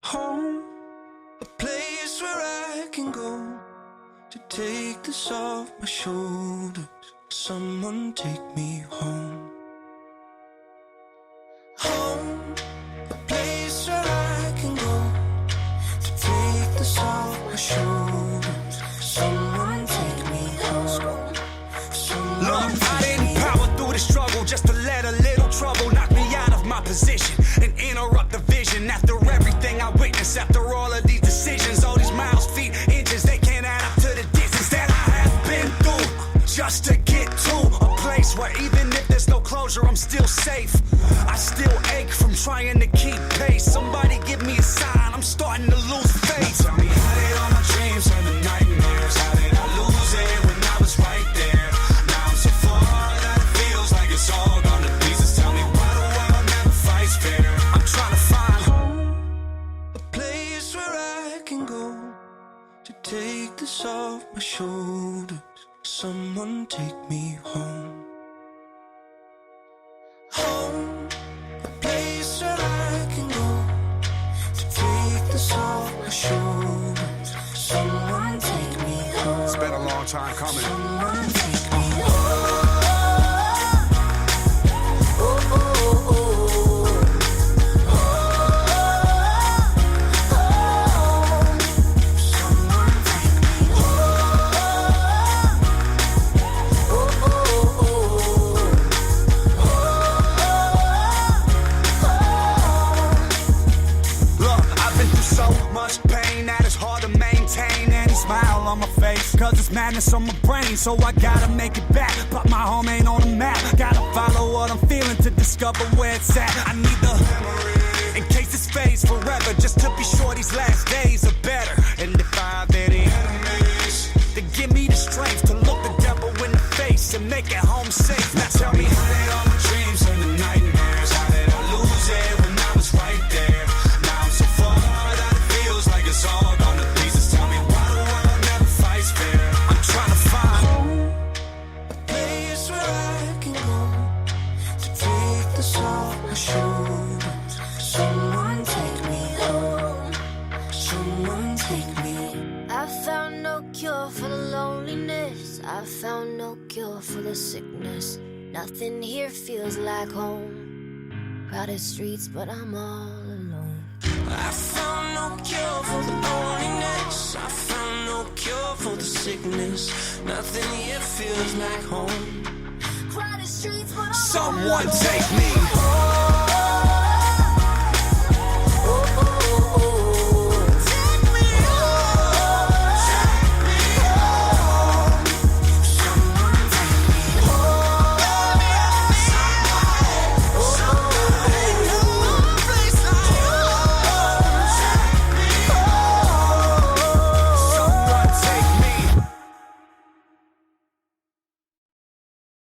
Home, a place where I can go to take this off my shoulders. Someone take me home. Home, a place where I can go to take this off my shoulders. Someone take me home. Look, I didn't power through the struggle just to let a little trouble knock me out of my position and interrupt the vision. After everything I witnessed, after all of these decisions, all these miles, feet, inches, they can't add up to the distance that I have been through just to get to a place where even if there's no closure, I'm still safe. I still ache from trying to keep pace. Somebody give me a sign, I'm starting to lose faith. Tell me, how did all my dreams turn to nightmares? How did I lose it when I was right there? Now I'm so far that it feels like it's all gone to pieces. Tell me, why the world never fights fair? I'm trying to find A place where I can go to take this off my shoulders. Someone take me home. Home, a place where I can go to take this off my shoulders. Someone take me home. It's been a long time coming. Someone take me home. On my face, cause it's madness on my brain, so I gotta make it back, but my home ain't on the map. Gotta follow what I'm feeling to discover where it's at. I need the memory in case this fades forever, just to be sure these last days are better. And if I have any enemies, then give me the strength to look the devil in the face and make it home safe. Now tell me, how did all my dreams turn to nightmares? How did I lose it when I was right there? Now I'm so far that it feels like it's all gone to pieces. Tell me, why the world never fights fair? I'm trying to find Home, a place where I can go to take this off my shoulders. Someone take me home. Someone take me. I found no cure for the loneliness. I found no cure for the sickness. Nothing here feels like home. Crowded streets, but I'm all alone. I found no cure for the loneliness. I found no cure for the sickness. Nothing here feels like home. Crowded streets, but I'm all someone alone. take me home.